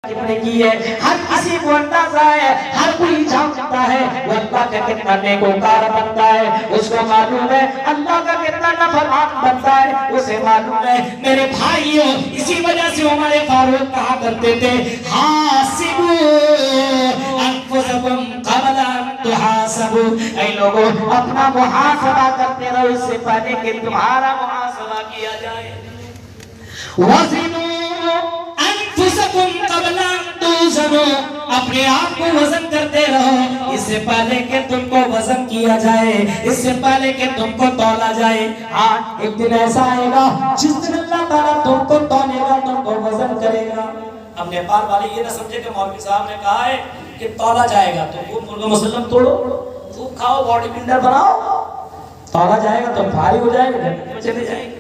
کتنے کی ہے، ہر کسی کو اندازہ ہے، ہر کوئی جانتا ہے وہ اللہ کا کتنا نیکوکار بنتا ہے، اس کو معلوم ہے اللہ کا کتنا نافرمان بنتا ہے، اسے معلوم ہے۔ میرے بھائیوں، اسی وجہ سے عمر فاروق کہا کرتے تھے حاسبوا انفسکم قبل ان تحاسبوا، اے لوگوں اپنا محاسبہ کرتے رہو اس سے پہلے کہ تمہارا محاسبہ کیا جائے۔ وزنوا انفسکم قبل ان توزنوا، اپنے آپ کو وزن کرتے رہو اس سے پہلے کہ تم کو وزن کیا جائے، اس سے پہلے کہ تم کو تولا جائے۔ ہاں ایک دن ایسا آئے گا جس دن اللہ تعالیٰ تم کو تولے گا، تم کو وزن کرے گا۔ ہم نیپال والے یہ نہ سمجھے کہ مولوی صاحب نے کہا ہے کہ تولا جائے گا تو خوب مرغا مسلم توڑو، خوب کھاؤ، باڈی بلڈر بناؤ، تولا جائے گا تو بھاری ہو جائے گا، جنت میں چلے جائیں گے۔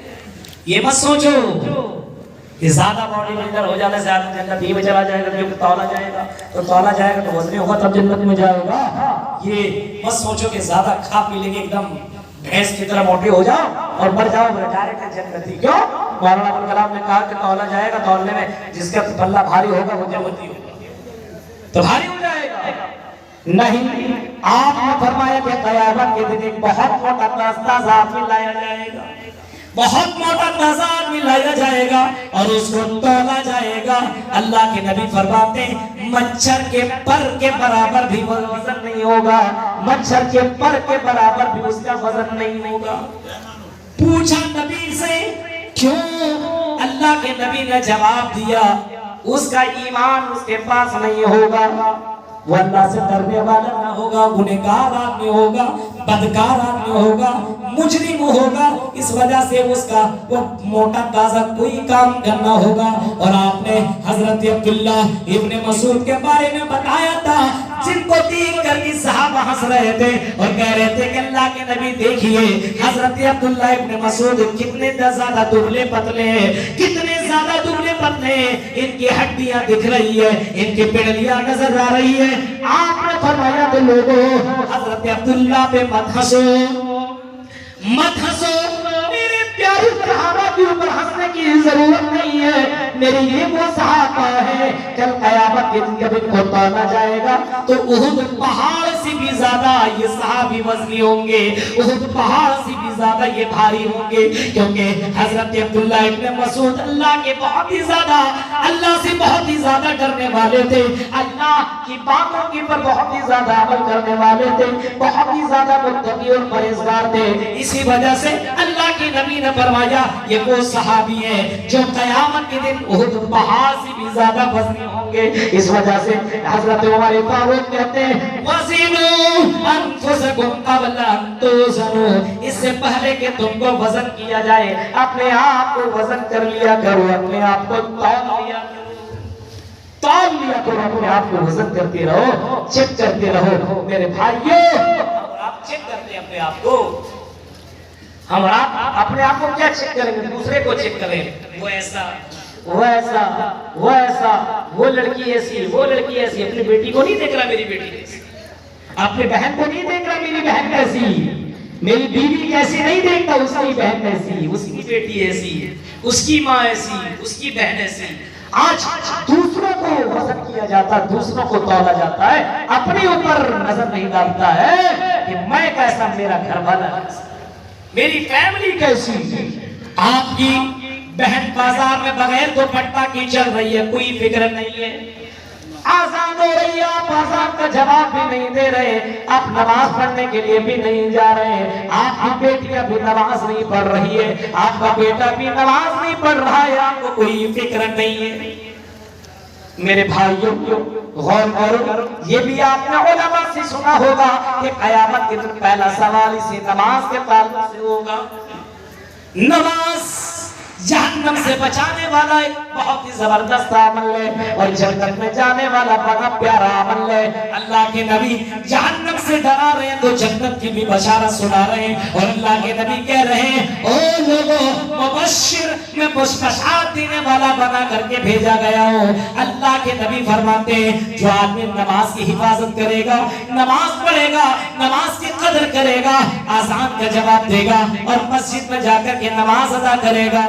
یہ مت سوچو کہ زیادہ باڈی بلڈر ہو جانے سے آدمی جنت ہی میں چلا جائے گا، کیونکہ تولا جائے گا تو تولا جائے گا تو وزن ہوگا تب جنت میں جائے گا۔ یہ مت سوچو کہ زیادہ کھا پی لیں گے ایک دم بھینس کی طرح موٹے ہو جاؤ اور مر جاؤ ڈائریکٹ جنتی۔ کیوں؟ مولانا ابوال کلام نے کہا کہ تولا جائے گا، تولنے میں جس کا پلہ بھاری ہوگا وہ جنتی ہوگا، تو بھاری ہو جائے گا۔ نہیں، آپ نے فرمایا کہ قیامت کے دن ایک بہت موٹا تازہ آدمی لایا جائے گا، بہت موٹا تازہ آدمی لایا جائے گا اور اس کو تولا جائے گا۔ اللہ کے نبی فرماتے ہیں مچھر کے پر کے برابر بھی وزن نہیں ہوگا، مچھر کے پر کے برابر بھی اس کا وزن نہیں ہوگا۔ پوچھا نبی سے کیوں؟ اللہ کے نبی نے جواب دیا اس کا ایمان اس کے پاس نہیں ہوگا، وہ اللہ سے ڈرنے والا نہ ہوگا، گنہگار آدمی ہوگا، بدکار آدمی ہوگا، مجرم ہوگا، اس وجہ سے اس کا وہ موٹا تازہ کوئی کام کرنا ہوگا۔ اور آپ نے حضرت عبداللہ ابن مسعود کے بارے میں بتایا تھا جن کو دیکھ کر کے صحابہ ہنس رہے تھے اور کہہ رہے تھے کہ اللہ کے نبی دیکھیے حضرت عبداللہ ابن مسعود کتنے زیادہ دبلے پتلے ہیں، کتنے زیادہ دبلے پتلے ہیں، ان کی ہڈیاں دکھ رہی ہے، ان کی پنڈلیاں نظر آ رہی ہے۔ آپ نے فرمایا تو لوگوں حضرت عبداللہ پہ مت ہنسو، مت ہنسو، میرے پیارے صحابہ کے اوپر ہنسنے کی ضرورت نہیں ہے۔ میری یہ وہ صحابہ ہے کل قیامت کے دن جب ان کو تولا جائے گا تو احد پہاڑ سے بھی زیادہ یہ صحابی وزنی ہوں گے، احد پہاڑ سے بھی زیادہ یہ بھاری ہوں گے، کیونکہ حضرت عبداللہ ابن مسعود اللہ کے بہت ہی زیادہ، اللہ سے بہت ہی زیادہ ڈرنے والے تھے، اللہ کی باتوں کے پر بہت ہی زیادہ عمل کرنے والے تھے، بہت ہی زیادہ متقی اور پرہیزگار تھے۔ اسی وجہ سے اللہ کے نبی نے فرمایا یہ وہ صحابی ہیں جو قیامت کے دن احد پہاڑ سے بھی زیادہ وزنی ہوں گے۔ اس وجہ سے حضرت عمر فاروق کہتے ہیں وزنوا انفسکم قبل ان توزنوا، اس سے پہلے کہ تم کو وزن کیا جائے اپنے آپ کو وزن کر لیا کرو، اپنے آپ کو تول لیا کرو، اپنے آپ کو وزن کرتے رہو، چیک کرتے رہو۔ میرے بھائیوں آپ چیک کرتے ہیں اپنے آپ کو، ہم اپنے آپ کو کیا چیک کریں گے؟ دوسرے کو چیک کریں، وہ ایسا وہ ایسا وہ ایسا، وہ لڑکی ایسی وہ لڑکی ایسی۔ اپنی بیٹی کو نہیں دیکھ رہا میری بیٹی کیسی، اپنی بہن کو نہیں دیکھ رہا میری بہن کیسی، میری بیوی کیسی نہیں دیکھتا اس کی بہن ایسی، اس کی بیٹی ایسی، اس کی ماں ایسی، اس کی بہن ایسی۔ آج دوسروں کو وزن کیا جاتا ہے، دوسروں کو تولا جاتا ہے، اپنے اوپر نظر نہیں ڈالتا ہے کہ میں کیسا، میرا گھر والا کیسا، میری فیملی کیسی۔ آپ کی بہن بازار میں بغیر دوپٹہ کی چل رہی ہے، کوئی فکر نہیں ہے، آزان ہو رہی ہے، آپ آزان کا جواب بھی نہیں دے رہے، آپ نماز پڑھنے کے لیے بھی نہیں جا رہے، آپ کی بیٹیاں بھی نماز نہیں پڑھ رہی ہے، آپ کا بیٹا بھی نماز نہیں پڑھ رہا ہے، آپ کو کوئی فکر نہیں ہے۔ میرے بھائیوں غور کرو، یہ بھی آپ نے علماء سے سنا ہوگا کہ قیامت کے دن پہلا سوال اسی نماز کے تعلق سے ہوگا۔ نماز جہنم سے بچانے والا ایک بہت ہی زبردست عمل ہے اور جنت میں جانے والا بڑا پیارا عمل ہے۔ اللہ کے نبی جہنم سے ڈرا رہے ہیں تو جنت کی بھی بشارت سنا رہے ہیں، اور اللہ کے نبی کہہ رہے ہیں او لوگوں مبشر، میں بشارت دینے والا بنا کر کے بھیجا گیا ہوں۔ اللہ کے نبی فرماتے ہیں جو آدمی نماز کی حفاظت کرے گا، نماز پڑھے گا، نماز کی قدر کرے گا، آذان کا جواب دے گا اور مسجد میں جا کر کے نماز ادا کرے گا،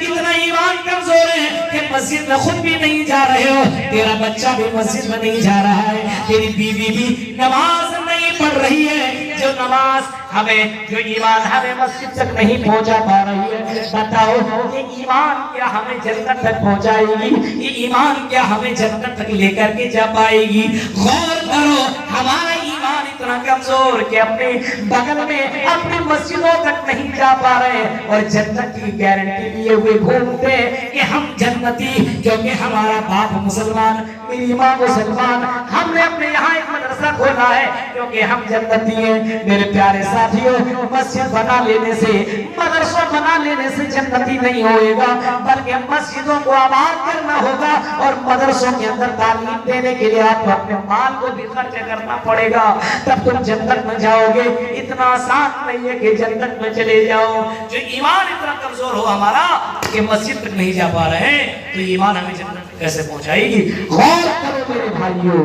اتنا ایمان کمزور ہے کہ مسجد میں خود بھی نہیں جا رہے ہو, تیرا بچہ بھی مسجد میں نہیں جا رہا ہے, تیری بیوی بھی نماز نہیں پڑھ رہی ہے, جو نماز ہمیں, جو ایمان ہمیں مسجد تک نہیں پہنچا پا رہی ہے, بتاؤ یہ ایمان کیا ہمیں جنت تک پہنچائے گی؟ یہ ایمان کیا ہمیں جنت تک لے کر کے جا پائے گی؟ غور کرو, ہمارا ایمان اتنا کمزور کہ اپنے بغل میں اپنی مسجدوں تک نہیں جا پا رہے, اور جنت کی گارنٹی لیے ہوئے گھومتے کہ ہم جنتی, کیونکہ ہمارا باپ مسلمان, میری ماں مسلمان, ہم نے اپنے یہاں ایک مدرسہ کھولا ہے کیونکہ ہم جنتی ہیں. میرے پیارے ساتھیوں, مسجد بنا لینے سے, مدرسہ بنا لینے سے جنتی نہیں ہوئے گا, بلکہ مسجدوں کو آباد کرنا ہوگا, اور مدرسوں کے اندر تعلیم دینے کے لیے آپ کو اپنے مال کو بھی خرچ کرنا پڑے گا, تب تم جنت میں جاؤ گے. اتنا آسان نہیں ہے کہ جنت میں چلے جاؤ. جو ایمان اتنا کمزور ہو ہمارا کہ مسجد تک نہیں جا پا رہے ہیں, تو ایمان ہمیں جنت کیسے پہنچائے گی؟ غور کرو میرے بھائیوں,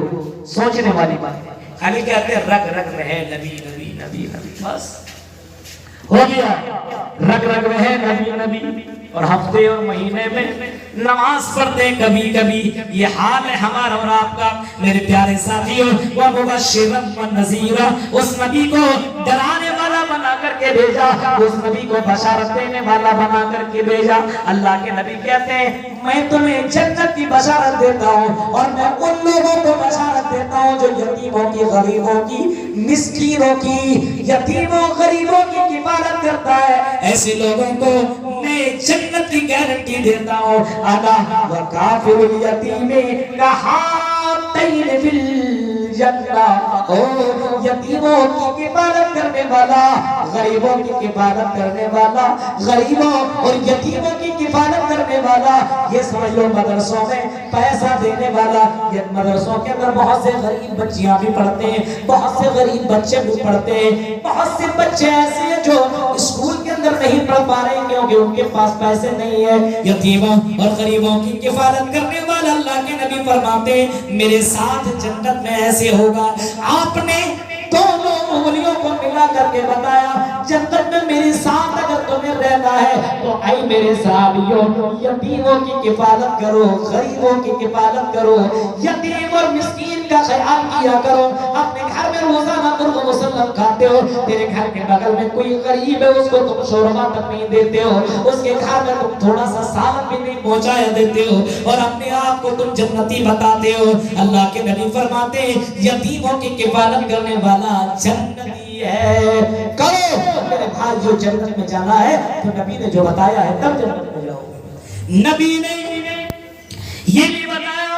سوچنے والی بات ہے. خالی کہتے ہیں رگ رگ میں ہے نبی نبی نبی نبی, بس ہو گیا, رگ رگ میں ہے نبی نبی, اور ہفتے اور مہینے میں نماز پڑھتے کبھی کبھی. یہ حال ہے ہمارا اور آپ کا میرے پیارے ساتھیوں. وَمُبَشِّرًا وَنَذِيرًا, اس نبی کو ڈرانے والا بنا کر کے بھیجا, اس نبی کو بشارت دینے والا بنا کر کے بھیجا. اللہ کے نبی کہتے ہیں میں تمہیں جنت کی بشارت دیتا ہوں, اور میں ان لوگوں کو بشارت دیتا ہوں جو یتیموں کی, غریبوں کی, مسکینوں کی, یتیموں غریبوں کی کفالت کرتا ہے. ایسے لوگوں کو میں جنت کی گارنٹی دیتا ہوں. انا وکافر الیتیم کہاتین فی الجنہ, یتیموں کی کفالت کرنے والا, غریبوں کی کفالت کرنے والا, غریبوں اور یتیموں کی کفالت کرنے والا, یہ سمجھ لو مدرسوں میں پیسہ دینے والا. یہ مدرسوں کے اندر بہت سے غریب بچیاں بھی پڑھتے ہیں, بہت سے غریب بچے بھی پڑھتے ہیں, بہت سے بچے ایسے ہیں جو اسکول کے اندر نہیں پڑھ پا رہے کیونکہ ان کے پاس پیسے نہیں ہے. یتیموں اور غریبوں کی کفالت کرنے والا اللہ کے نبی فرماتے ہیں میرے ساتھ جنت میں ایسے ہوگا. آپ نے دونوں انگلیوں کو ملا کر کے بتایا جنت میں میرے ساتھ اگر تمہیں رہنا ہے تو اے میرے صحابیوں, یتیموں کی کفالت کرو, غریبوں کی کفالت کرو, یتیم اور مسکین کا خیال کیا کرو. اپنے گھر میں روزانہ تم مسلم کھاتے ہو, تیرے گھر کے بغل میں کوئی غریب ہے اس کو تم شوربہ تک نہیں دیتے ہو, اس کے گھر میں تم تھوڑا سا سالن بھی نہیں پہنچایا دیتے ہو, اور اپنے آپ کو تم جنتی بتاتے ہو. اللہ کے نبی فرماتے ہیں یتیموں کی کفالت کرنے والا جنتی ہے. کرو میرے بھائی, جو جنت میں جانا ہے تو نبی نے جو بتایا ہے تب جنت میں جاؤ. نبی نے یہ بھی بتایا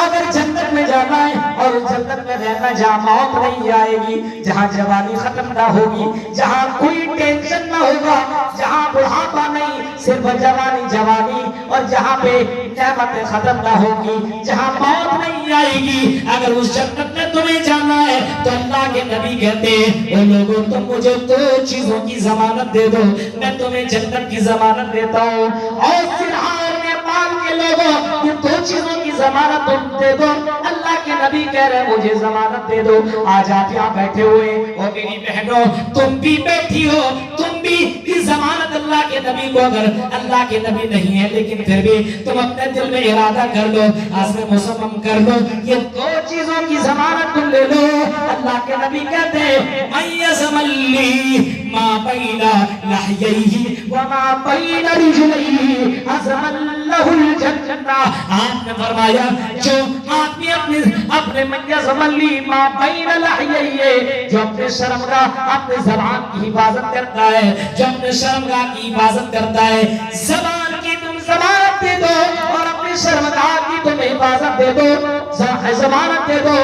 اگر جنت میں جانا ہے اور جنت میں رہنا, جہاں موت نہیں آئے گی, جہاں جوانی ختم نہ ہوگی, جہاں کوئی ٹینشن نہ ہوگا, جہاں بڑھاپا نہیں صرف جوانی جوانی, اور جہاں پہ نعمتیں ختم نہ ہوگی, جہاں موت نہیں آئے گی, اگر اس جنت میں تمہیں جانا ہے تو اللہ کے نبی کہتے ہیں اے لوگوں تم مجھے دو چیزوں کی ضمانت دے دو, میں تمہیں جنت کی ضمانت دیتا ہوں. اور فرعون نے مال کے لوگوں یہ دو چیزوں کی ضمانت تم دے دو. اللہ کے نبی کہہ رہے مجھے ضمانت دے دو. آج آپ یہاں بیٹھے ہوئے, اور میری بہنوں تم بھی بیٹھی ہو, تم بھی یہ ضمانت اللہ کے نبی کو, اگر اللہ کے نبی نہیں ہے لیکن پھر بھی تم اپنے دل میں ارادہ کر لو, عزم مصمم کر لو, یہ دو چیزوں کی ضمانت تم لے لو. اللہ کے نبی کہتے ہیں من یضمن لی ما بین لحییہ وما بین رجلیہ عزمن لہ الجنہ. آپ نے فرمایا جو آدمی اپنے من یضمن لی ما بین لحییہ, جو اپنے شرمگاہ اپنے زبان کی حفاظت کرتا ہے, جو اپنے شرمگاہ کی حفاظت کرتا ہے, زبان کی تم ضمانت دے دو اور اپنی شرمگاہ کی تم حفاظت دے دو, ضمانت دے دو,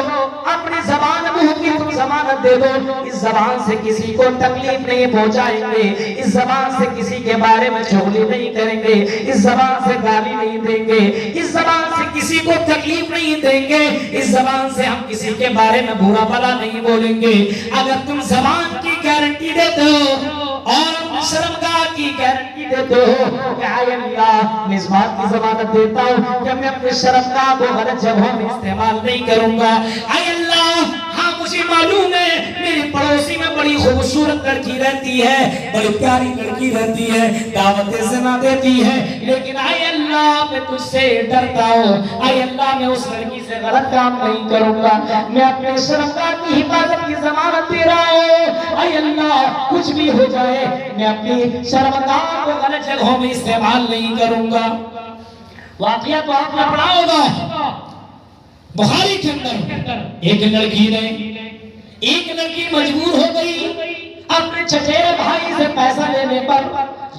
اپنی زبان منہ کی تم ضمانت دے دو. اس زبان سے کسی کو تکلیف نہیں پہنچائیں گے, اس زبان سے کسی کے بارے میں چغلی نہیں کریں گے, اس زبان سے گالی نہیں دیں گے, اس زبان سے کسی کو تکلیف نہیں دیں گے, اس زبان سے ہم کسی کے بارے میں برا بھلا نہیں بولیں گے. اگر تم زبان کی گارنٹی دیتے ہو اور شرمگاہ کی گارنٹی دیتے ہو کہ اے اللہ میں اس بات کی ضمانت دیتا ہوں کہ میں اپنے شرمگاہ کو غلط جگہوں میں استعمال نہیں کروں گا. اے اللہ ہاں مجھے معلوم ہے میرے پڑوسی میں بڑی خوبصورت لڑکی رہتی ہے, بڑی پیاری لڑکی رہتی ہے, دعوت زنا دیتی ہے, لیکن اے اللہ میں تجھ سے ڈرتا ہوں, اے اللہ میں اس لڑکی سے غلط کام نہیں کروں گا, میں اپنے شرمگاہ کی حفاظت کی ضمانت دے رہا ہوں, اے اللہ کچھ بھی ہو جائے میں اپنی شرمگاہ کو غلط جگہوں میں استعمال نہیں کروں گا. واقعہ تو آپ نے پڑھا ہوگا بخاری کے اندر, ایک لڑکی مجبور ہو گئی اپنے چچیرے بھائی سے پیسہ لینے پر.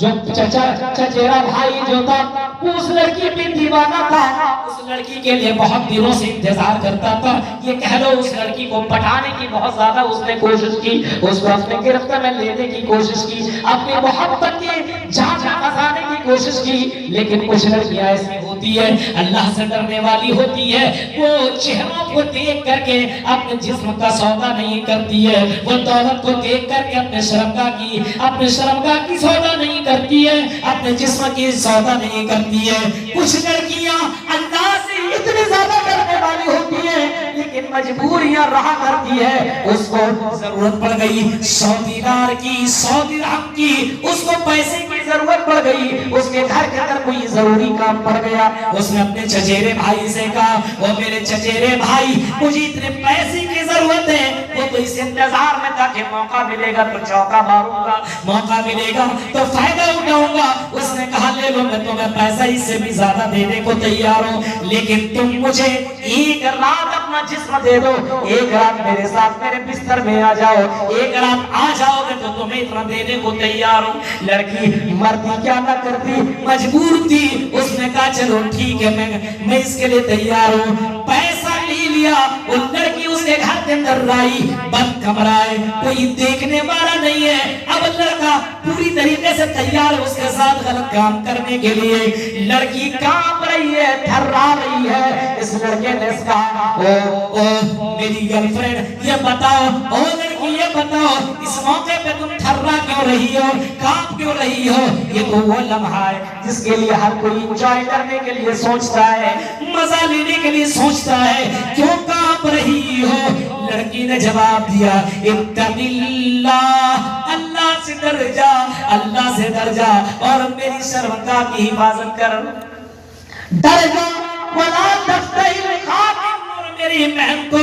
جو چچیرا بھائی جو تھا اس لڑکی پہ دیوانہ تھا, اس لڑکی کے لیے بہت دنوں سے انتظار کرتا تھا. یہ کہہ لو اس لڑکی کو پٹانے کی بہت زیادہ اس نے کوشش کی, اس کو اپنے گرفت میں لینے کی کوشش کی, اپنی محبت کی جان پھنسانے کی کوشش کی, لیکن کچھ لڑکیاں ایسی ہوتی ہے اللہ سے ڈرنے والی ہوتی ہے, وہ چہروں کو دیکھ کر کے اپنے جسم کا سودا نہیں کرتی ہے, وہ دولت کو دیکھ کر کے اپنے شرمگاہ کی سودا نہیں کرتی ہے, اپنے جسم کی سودا نہیں کرتی ہے. کچھ لڑکیاں اللہ سے اتنی زیادہ ڈرنے والی ہوتی ہیں لیکن مجبوریاں رہا کرتی ہے. اس کو ضرورت پڑ گئی 100 دینار کی, 100 درہم کی, اس کو پیسے کی ضرورت پڑ گئی, اس کے گھر کے اندر کوئی ضروری کام پڑ گیا. اس نے اپنے چچیرے بھائی سے کہا وہ میرے چچیرے بھائی مجھے اتنے پیسے کی ضرورت ہے, وہ تو اس انتظار میں تھا کہ موقع ملے گا تو چوکا ماروں گا, موقع ملے گا تو فائدہ اٹھاؤں گا. اس نے کہا لے لو میں تمہیں پیسہ اس سے بھی زیادہ دینے کو تیار ہوں, لیکن تم مجھے ایک رات اپنا جسم دے دو, ایک رات میرے ساتھ میرے بستر میں آ جاؤ, ایک رات آ جاؤ گے تو تمہیں اتنا دینے کو تیار ہوں. لڑکی مرتی کیا نہ کرتی, مجبور تھی. اس نے کہا چلو ٹھیک ہے میں اس کے لیے تیار ہوں. پیسہ لے لیا, وہ لڑکی اس کے گھر کے اندر لائی, بند کمرہ ہے, کوئی دیکھنے والا نہیں ہے. اب لڑکا پوری طریقے سے تیار ہے اس کے ساتھ غلط کام کرنے کے لیے. لڑکی کانپ رہی ہے, تھرا رہی ہے. اس لڑکے نے کہا او میری گرل فرینڈ یہ بتاؤ, او لڑکی یہ بتاؤ اس موقع پہ تم تھرا کیوں رہی ہو, کانپ کیوں رہی ہو. یہ تو وہ لمحہ ہے جس کے لیے ہر کوئی انجوائے کرنے کے لیے سوچتا ہے, مزہ لینے کے لیے سوچتا ہے, کیوں کانپ رہی ہو. لڑکی نے جواب دیا اتق اللہ, اللہ سے ڈر جا, اللہ سے ڈر جا اور میری شرمگاہ کی حفاظت کر. ڈر جا ولا تفتح الخاتم, میری بہن کو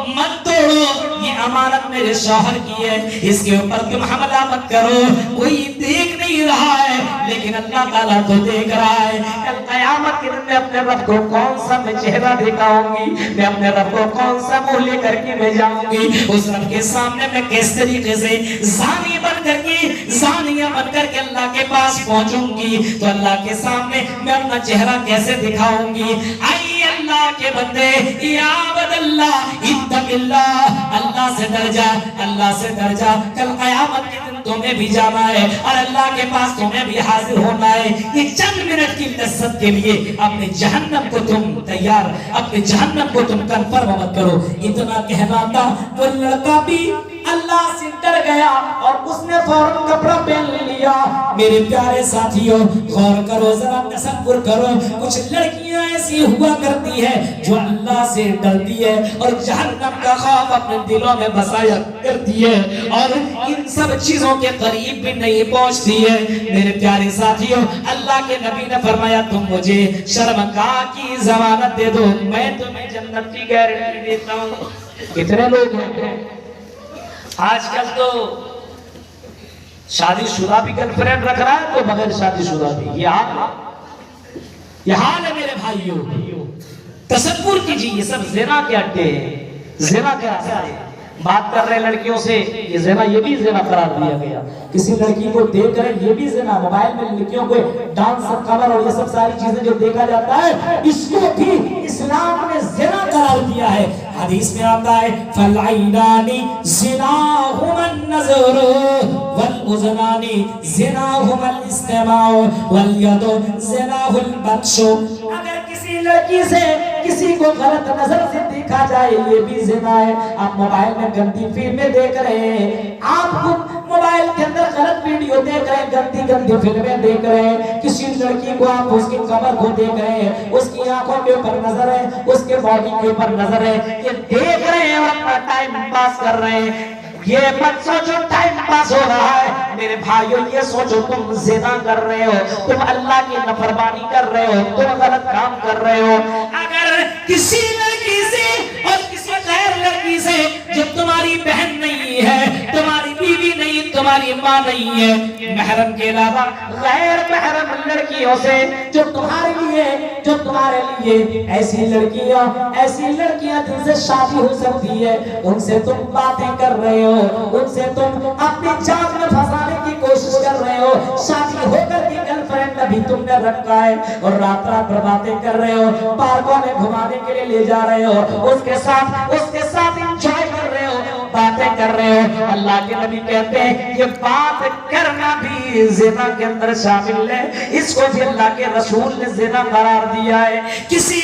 مت توڑو, یہ امانت میرے شوہر کی ہے, اس کے اوپر تم حملہ مت کرو. کوئی دیکھ نہیں رہا ہے لیکن اللہ تعالیٰ تو دیکھ رہا ہے. کل قیامت کے دن میں اپنے رب کو کون سا میں چہرہ دکھاؤں گی, میں اپنے رب کو کون سا منہ لے کر کے میں جاؤں گی. اس رب کے سامنے میں کس طریقے سے زانی بن کر کے, زانیہ بن کر کے اللہ کے پاس پہنچوں گی, تو اللہ کے سامنے میں اپنا چہرہ کیسے دکھاؤں گی. اے اللہ کے بندے یا عبد اللہ اتق اللہ, اللہ سے ڈر جا, اللہ سے ڈر جا. کل قیامت کے دن تمہیں بھی جانا ہے اور اللہ کے پاس تمہیں بھی حاضر ہونا ہے. یہ چند منٹ کی لذت کے لیے اپنے جہنم کو تم تیار, اپنے جہنم کو تم کنفرم مت کرو. اتنا کہنا تھا. وہ لڑکا بھی اللہ سے ڈر گیا اور اس نے فوراً کپڑا پہن لیا. میرے پیارے ساتھیوں غور کرو, ذرا تصور کرو, کچھ لڑکیاں ایسی ہوا کرتی ہے جو اللہ سے ڈرتی ہے اور جہنم کا خوف اپنے دلوں میں بسایا کرتی ہے اور ان سب چیزوں کے قریب بھی نہیں پہنچتی ہے. میرے پیارے ساتھیوں اللہ کے نبی نے فرمایا تم مجھے شرمگاہ کی ضمانت دے دو, میں تمہیں جنت کی گارنٹی دیتا ہوں. کتنے لوگ ہیں آج کل تو شادی شدہ بھی گرل فرینڈ رکھ رہا ہے تو بغیر شادی شدہ بھی. یہ حال ہے میرے بھائیوں. تصور کیجیے یہ سب زنا کے اڈے ہیں, زنا کے آسار ہے. بات کر رہے لڑکیوں سے, یہ زنا, یہ بھی زنا قرار دیا گیا. کسی لڑکی کو دیکھ رہے یہ بھی زنا. موبائل میں لڑکیوں کو ڈانس اور کمر اور یہ سب ساری چیزیں جو دیکھا جاتا ہے اس کو بھی اسلام نے زنا قرار دیا ہے. حدیث میں آتا ہے فالعینان زناہما النظر والاذنان زناہما الاستماع والید زناہ البطش. اگر کسی لڑکی سے کسی کو غلط نظر سے دیکھا جائے یہ بھی زنا ہے. آپ موبائل میں گندی فلمیں دیکھ رہے ہیں, آپ موبائل کے اندر غلط ویڈیو دیکھ رہے ہیں, گندی فلمیں دیکھ رہے ہیں, کسی لڑکی کو آپ اس کی کمر کو دیکھ رہے ہیں, اس کی آنکھوں کے اوپر نظر ہے, اس کے باڈی کے اوپر نظر ہے, یہ دیکھ رہے ہیں اور اپنا ٹائم پاس کر رہے ہیں. یہ مت سوچو ٹائم پاس ہو رہا ہے، میرے بھائیو یہ سوچو تم زنا کر رہے ہو، تم اللہ کی نافرمانی کر رہے ہو، تم غلط کام کر رہے ہو۔ اگر کسی لڑکی سے اور کسی غیر لڑکی سے جو تمہاری بہن نہیں ہے، تمہاری بیوی نہیں، تمہاری ماں نہیں ہے، محرم کے علاوہ غیر محرم لڑکیوں سے جو تمہارے لیے، جو تمہارے لیے ایسی لڑکیاں جن سے شادی ہو سکتی ہے، ان سے تم باتیں کر رہے ہو، ان سے تم اپنی جان میں پھنسانے کی کوشش کر رہے ہو، شادی ہو کر کے گرل فرینڈ ابھی تم نے رکھا ہے اور رات رات بھر باتیں کر رہے ہو، پارکوں میں گھمانے کے لیے لے جا رہے ہو، اس کے ساتھ انجوائے کر رہے ہو، باتیں کر رہے ہو۔ اللہ کے نبی کہتے ہیں یہ بات کرنا بھی زنا کے اندر شامل ہے، اس کو بھی اللہ کے رسول نے زنا قرار دیا ہے۔ کسی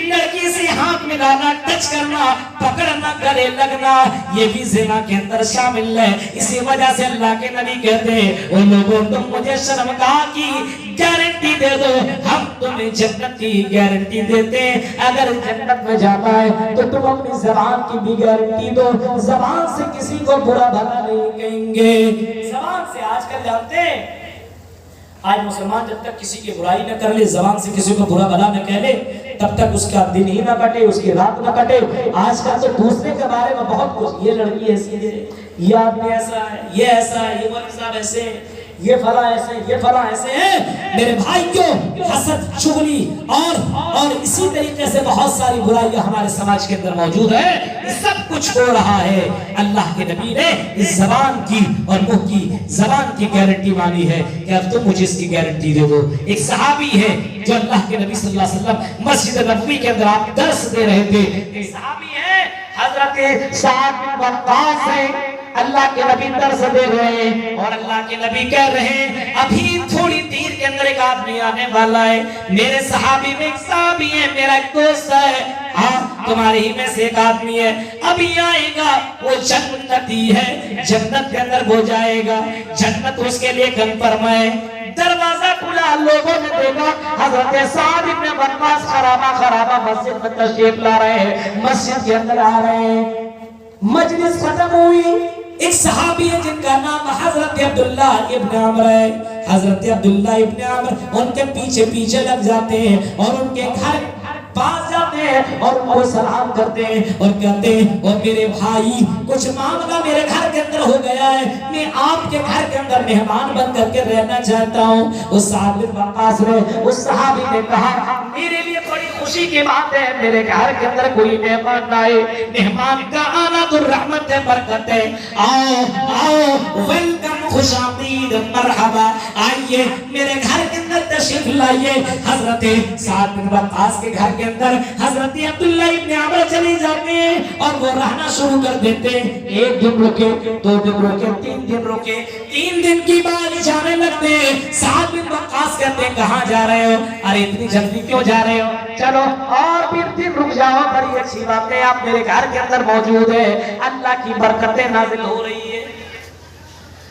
لڑکی سے ہاتھ ملانا، ٹچ کرنا، پکڑنا، گلے لگنا، یہ بھی زنا کے اندر شامل ہے۔ اسی وجہ سے اللہ کے نبی کہتے ہیں او لوگوں تم مجھے شرمگاہ کی گارنٹی دے دو، ہم تمہیں جنت کی گارنٹی دیتے ہیں۔ اگر جنت میں جانا ہے تو تم اپنی زبان کی بھی گارنٹی دو، زبان سے کسی کو برا بھلا نہیں کہیں گے۔ زبان سے آج کل جانتے ہیں، آج مسلمان جب تک کسی کی برائی نہ کر لے، زبان سے کسی کو برا بھلا نہ کہہ لے، تب تک اس کا دن ہی نہ کٹے، اس کی رات نہ کٹے۔ آج کل تو دوسرے کے بارے میں بہت کچھ، یہ لڑکی ایسی ہے، یہ آدمی ایسا ہے، یہ ایسا ہے، یہ مولوی صاحب ایسے ہیں، یہ فلاں ایسے ہیں، یہ فلاں ایسے ہیں۔ میرے بھائیوں، حسد، چغلی اور اسی طریقے سے بہت ساری برائیاں ہمارے سماج کے اندر موجود ہے، یہ سب کچھ ہو رہا ہے۔ اللہ کے نبی نے اس زبان کی اور منہ کی زبان کی گارنٹی مانی ہے کہ اب تم مجھے اس کی گارنٹی دے دو۔ ایک صحابی ہے جو اللہ کے نبی صلی اللہ علیہ وسلم مسجد نبوی کے اندر آپ درس دے رہے تھے، ایک صحابی ہے حضرت سعد بن وقاص ہے، اللہ کے نبی درس دے رہے ہیں اور اللہ کے نبی کہہ رہے ہیں ابھی تھوڑی دیر کے اندر ایک آدمی آنے والا ہے، میرے صحابی میں ایک صحابی ہے، میرا ایک دوست ہے، ہاں تمہارے ہی میں سے ایک آدمی ہے، ابھی آئے گا، وہ جنتی ہے، جنت کے اندر وہ جائے گا، جنت اس کے لیے کنفرم ہے۔ دروازہ کھلا، لوگوں نے دیکھا حضرت سعد بن وقاص خرابہ مسجد میں تشریف لا رہے ہیں، مسجد کے اندر آ رہے ہیں، مجلس ختم ہوئی، ایک صحابی ہے جن کا نام حضرت عبداللہ ابن عمر ہے، حضرت عبداللہ ابن عمر ان کے پیچھے لگ جاتے ہیں اور ان کے گھر پاس جاتے ہیں اور ان کو سلام کرتے ہیں اور کہتے ہیں اور میرے بھائی کچھ معاملہ میرے گھر کے اندر ہو گیا ہے، میں آپ کے گھر کے اندر مہمان بن کر کے رہنا چاہتا ہوں۔ اس سعد بن وقاص نے، اس صحابی نے کہا میرے لیے بڑی خوشی کی بات ہے، میرے گھر کے اندر کوئی مہمان آئے، مہمان کا آنا تو رحمت ہے، برکت ہے، آؤ ویلکم، خوش آمدید، مرحبا، آئیے میرے گھر کے اندر تشریف لائیے۔ حضرت سعد بن وقاص کے گھر کے اندر حضرت عبداللہ ابن عمر چلے جاتے ہیں اور وہ رہنا شروع کر دیتے ہیں، ایک دن رکے، دو دن رکے، تین دن رکے، 3 دن کی بعد جانے لگتے ہیں۔ سعد بن وقاص کہتے ہیں کہاں جا رہے ہو؟ ارے اتنی جلدی کیوں جا رہے ہو؟ چلو اور پھر دن رک جاؤ، بڑی اچھی بات ہے، آپ میرے گھر کے اندر موجود ہے، اللہ کی برکتیں نازل ہو رہی ہے۔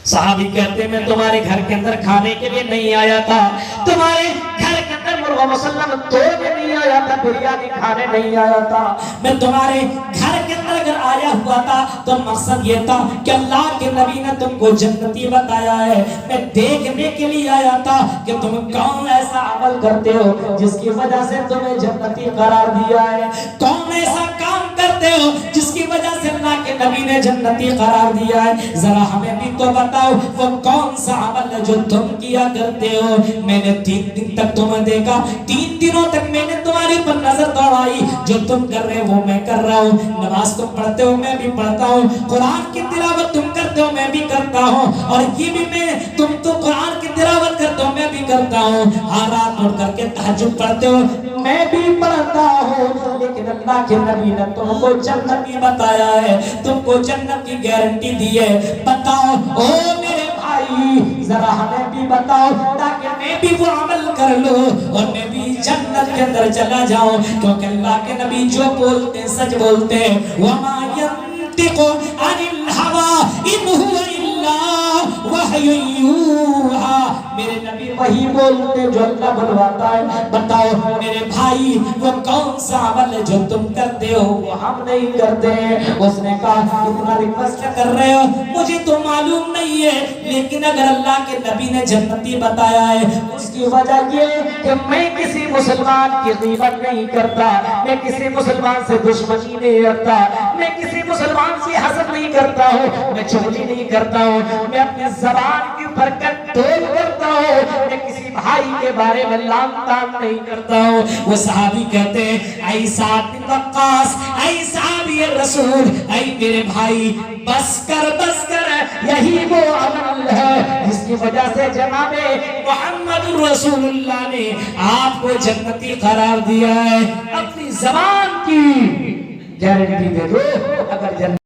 صحابی کہتے ہیں میں تمہارے گھر کے اندر کھانے کے لیے نہیں آیا تھا، تمہارے گھر کے اندر مرغ مسلم توڑنے نہیں آیا تھا، بریانی کھانے نہیں آیا تھا، میں تمہارے گھر کے اندر اگر آیا ہوا تھا تو مقصد یہ تھا کہ اللہ کے نبی نے تم کو جنتی بتایا ہے، میں دیکھنے کے لیے آیا تھا کہ تم کون ایسا عمل کرتے ہو جس کی وجہ سے تمہیں جنتی قرار دیا ہے، کون ایسا کام کرتے ہو جس کی وجہ سے اللہ کے نبی نے جنتی قرار دیا ہے، ذرا ہمیں بھی تو بتاؤ وہ کون سا عمل ہے جو تم کیا کرتے ہو۔ میں نے 3 دن تک تمہیں دیکھا، 3 دنوں تک میں نے تمہارے پر نظر دوڑائی، جو تم کر رہے ہو وہ میں کر رہا ہوں، نماز تم پڑھتے ہو میں بھی پڑھتا ہوں، قرآن کی تلاوت تم کرتے ہو میں بھی کرتا ہوں، اور یہ بھی میں تم تو قرآن کی تلاوت کرتے ہو میں بھی کرتا ہوں، ہر رات اٹھ کر کے تہجد پڑھتے ہو میں بھی پڑھتا ہوں، لیکن اللہ کے نبی نے تم کو جنت کی بتایا ہے، تم کو جنت کی گارنٹی دی ہے، بتاؤ او میرے بھائی ذرا ہمیں بھی بتاؤ تاکہ میں بھی وہ عمل کر لوں اور میں بھی جنت کے اندر چلا جاؤں، کیونکہ اللہ کے نبی جو بولتے ہیں سچ بولتے ہیں، وَمَا يَنْتِقُ عَنِ الْهَوَىٰ إِنْ هُوَ إِلَّا وَحْيٌ يُوحَىٰ، میرے نبی وہی بولتے جو اللہ بلواتا ہے. بتاؤ میرے بھائی وہ کون سا عمل ہے جو تم کرتے ہو وہ ہم نہیں کرتے ہیں. اس نے کہا اتنا ریکویسٹ کر رہے ہو مجھے تو معلوم نہیں ہے, لیکن اگر اللہ کے نبی نے جنتی بتایا ہے اس کی وجہ یہ کہ میں کسی مسلمان کی غیبت نہیں کرتا, میں کسی مسلمان سے دشمنی نہیں رکھتا, میں کسی مسلمان سے حسد نہیں کرتا ہوں, میں چغلی نہیں کرتا ہوں, میں اپنی زبان کے اوپر کنٹرول کرتا ہوں, میں کسی بھائی کے بارے میں لام تام نہیں کرتا ہوں. وہ صحابی کہتے ہیں اے سعد بن وقاص, اے صحابی رسول, اے میرے بھائی بس کر یہی وہ عمل ہے جس کی وجہ سے جناب محمد رسول اللہ نے آپ کو جنتی قرار دیا ہے. اپنی زبان کی گارنٹی دے دو اگر جنت